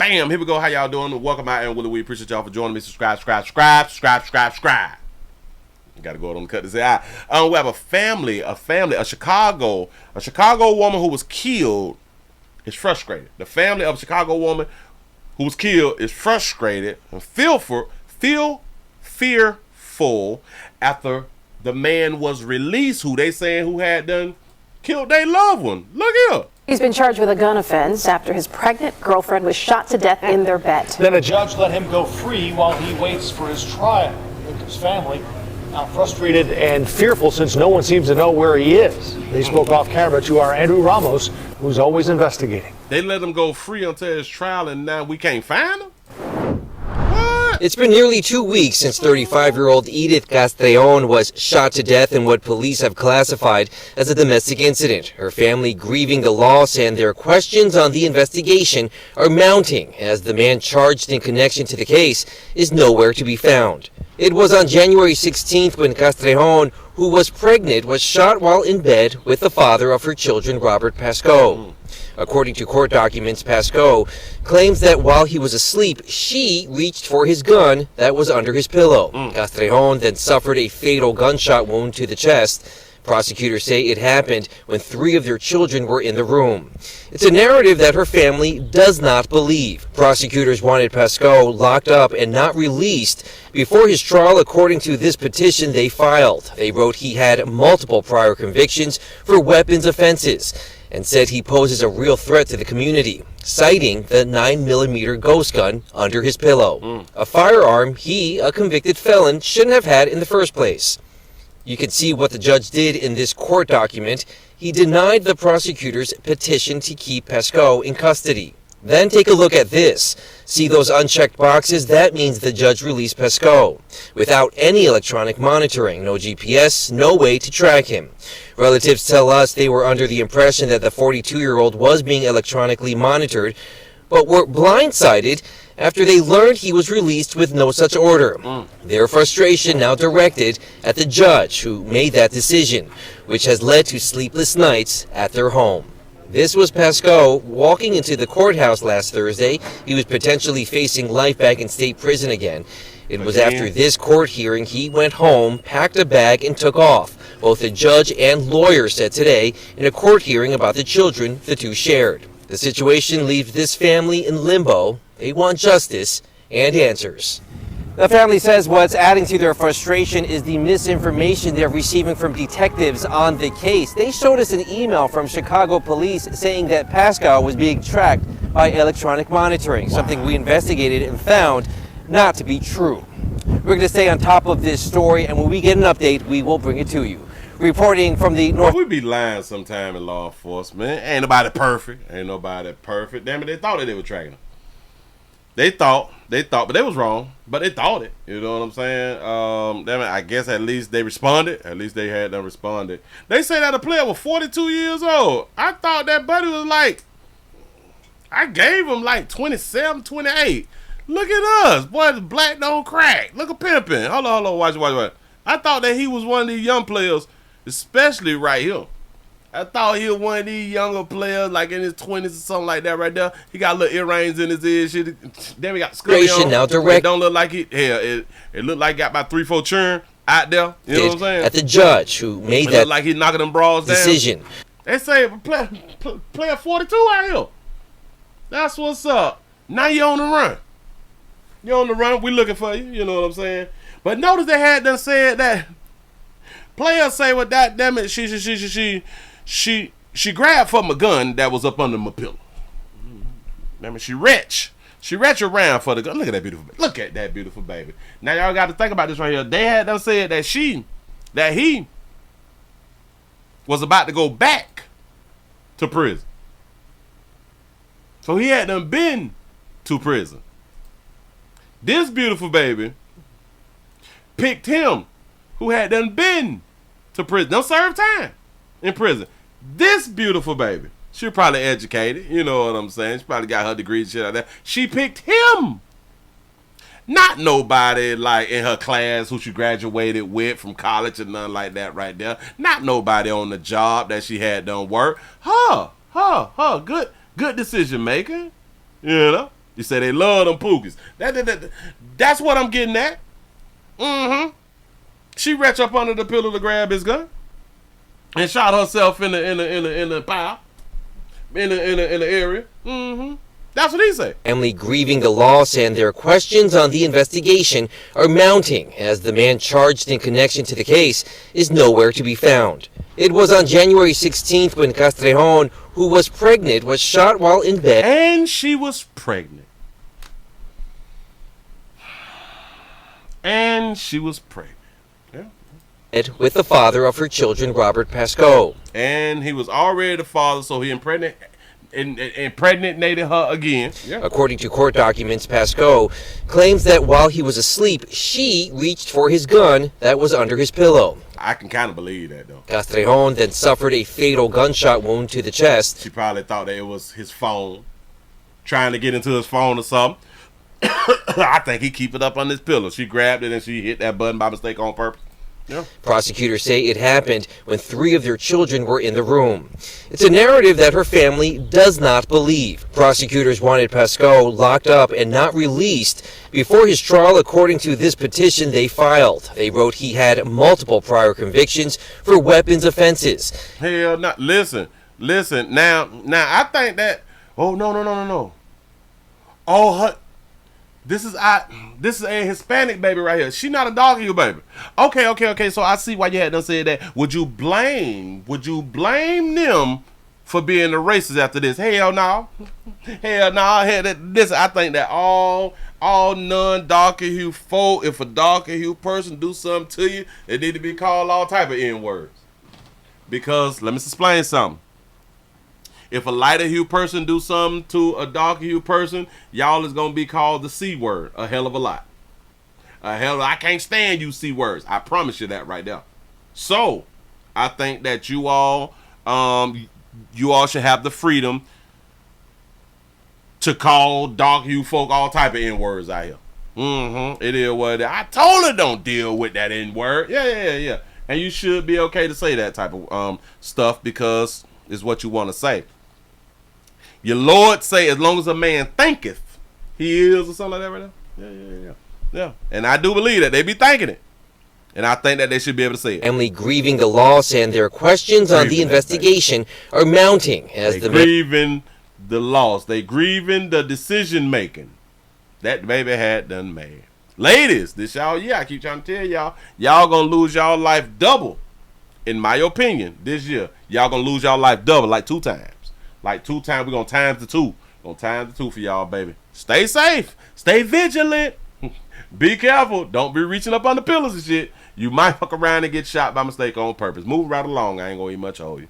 Bam, here we go. How y'all doing? Welcome out, and Willie. We appreciate y'all for joining me. Subscribe. You gotta go ahead and cut this out. We have a Chicago woman who was killed is frustrated. The family of a Chicago woman who was killed is frustrated and fearful after the man was released who they saying who had done killed their loved one. Look here. He's been charged with a gun offense after his pregnant girlfriend was shot to death in their bed. Then a judge let him go free while he waits for his trial. The victim's family now frustrated and fearful since no one seems to know where he is. They spoke off camera to our Andrew Ramos, who's always investigating. They let him go free until his trial, and now we can't find him? It's been nearly 2 weeks since 35-year-old Edith Castrejón was shot to death in what police have classified as a domestic incident. Her family grieving the loss, and their questions on the investigation are mounting as the man charged in connection to the case is nowhere to be found. It was on January 16th when Castrejón, who was pregnant, was shot while in bed with the father of her children, Robert Pasco. According to court documents, Pasco claims that while he was asleep, she reached for his gun that was under his pillow. Castrejón then suffered a fatal gunshot wound to the chest. Prosecutors say it happened when 3 of their children were in the room. It's a narrative that her family does not believe. Prosecutors wanted Pasco locked up and not released before his trial, according to this petition they filed. They wrote he had multiple prior convictions for weapons offenses and said he poses a real threat to the community, citing the 9mm ghost gun under his pillow. A firearm he, a convicted felon, shouldn't have had in the first place. You can see what the judge did in this court document. He denied the prosecutor's petition to keep Pasco in custody. Then take a look at this. See those unchecked boxes? That means the judge released Pasco without any electronic monitoring, no GPS, no way to track him. Relatives tell us they were under the impression that the 42-year-old was being electronically monitored, but were blindsided after they learned he was released with no such order. Their frustration now directed at the judge who made that decision, which has led to sleepless nights at their home. This was Pasco walking into the courthouse last Thursday. He was potentially facing life back in state prison again. It was after this court hearing he went home, packed a bag, and took off. Both the judge and lawyer said today in a court hearing about the children the two shared. The situation leaves this family in limbo. They want justice and answers. The family says what's adding to their frustration is the misinformation they're receiving from detectives on the case. They showed us an email from Chicago police saying that Pascal was being tracked by electronic monitoring, something we investigated and found not to be true. We're going to stay on top of this story, and when we get an update, we will bring it to you. Reporting from the north. We be lying sometime in law enforcement. Ain't nobody perfect. Damn it, they thought that they were tracking them. They thought, but they was wrong. But they thought it. You know what I'm saying? Damn it, I guess at least they responded. At least they had them responded. They say that a player was 42 years old. I thought that buddy was like, I gave him like 27, 28. Look at us. Boy, black don't crack. Look at pimping. Hold on, watch. I thought that he was one of these young players, especially right here. I thought he was one of these younger players, like in his 20s or something like that right there. He got little earrings in his ears. Shit. Then we got Scurry on. Now direct. It don't look like it. Hell, it looked like he got about 3-4 churn out there. You know what I'm saying? At the judge who made that look like he knocking them bras decision. Down. They say player 42 out here. That's what's up. Now you on the run. You on the run. We looking for you. You know what I'm saying? But notice they had done said that players say, well, that damn it, she grabbed for my gun that was up under my pillow. Damn it, she reached around for the gun. Look at that beautiful baby. Now y'all got to think about this right here. They had done said that he was about to go back to prison. So he had done been to prison. This beautiful baby picked him, who had done been to prison. Don't serve time in prison. This beautiful baby, she probably educated, you know what I'm saying? She probably got her degree and shit like that. She picked him. Not nobody like in her class who she graduated with from college or nothing like that right there. Not nobody on the job that she had done work. Her, good decision maker. You know? You say they love them pookies. That's what I'm getting at. She reached up under the pillow to grab his gun and shot herself in the pile, in the area. That's what he said. Family grieving the loss, and their questions on the investigation are mounting as the man charged in connection to the case is nowhere to be found. It was on January 16th when Castrejon, who was pregnant, was shot while in bed. And she was pregnant. And she was pregnant. Yeah. With the father of her children, Robert Pascoe. And he was already the father, so he impregnated her again. Yeah. According to court documents, Pascoe claims that while he was asleep, she reached for his gun that was under his pillow. I can kind of believe that, though. Castrejon then suffered a fatal gunshot wound to the chest. She probably thought that it was his phone, trying to get into his phone or something. I think he keep it up on his pillow. She grabbed it and she hit that button by mistake on purpose. Yeah. Prosecutors say it happened when 3 of their children were in the room. It's a narrative that her family does not believe. Prosecutors wanted Pascoe locked up and not released before his trial, according to this petition they filed. They wrote he had multiple prior convictions for weapons offenses. Hell, not listen. Now I think that. Oh no. Oh, her. This is a Hispanic baby right here. She not a doggy baby. Okay. So I see why you had done said that. Would you blame them for being the racist after this? Hell no. This I think that all non-darker hue folk, if a darker hue person do something to you, it need to be called all type of N-words. Because let me explain something. If a lighter hue person do something to a darker hue person, y'all is gonna be called the C word a hell of a lot. I can't stand you C words. I promise you that right there. So I think that you all should have the freedom to call dark hue folk all type of N words out here. It is what it is. I told her don't deal with that N word. Yeah. And you should be okay to say that type of stuff because it's what you want to say. Your Lord say, as long as a man thinketh, he is, or something like that right now. Yeah. And I do believe that they be thinking it. And I think that they should be able to say it. Family grieving the loss, and their questions on the investigation are mounting as they grieving the loss. They grieving the decision making that baby had done made. Ladies, this y'all, I keep trying to tell y'all gonna lose y'all life double. In my opinion, this year, y'all gonna lose y'all life double, like 2 times. Like 2 times, we're gonna times the 2. Gonna times the 2 for y'all, baby. Stay safe. Stay vigilant. Be careful. Don't be reaching up on the pillows and shit. You might fuck around and get shot by mistake on purpose. Move right along. I ain't gonna eat much of you.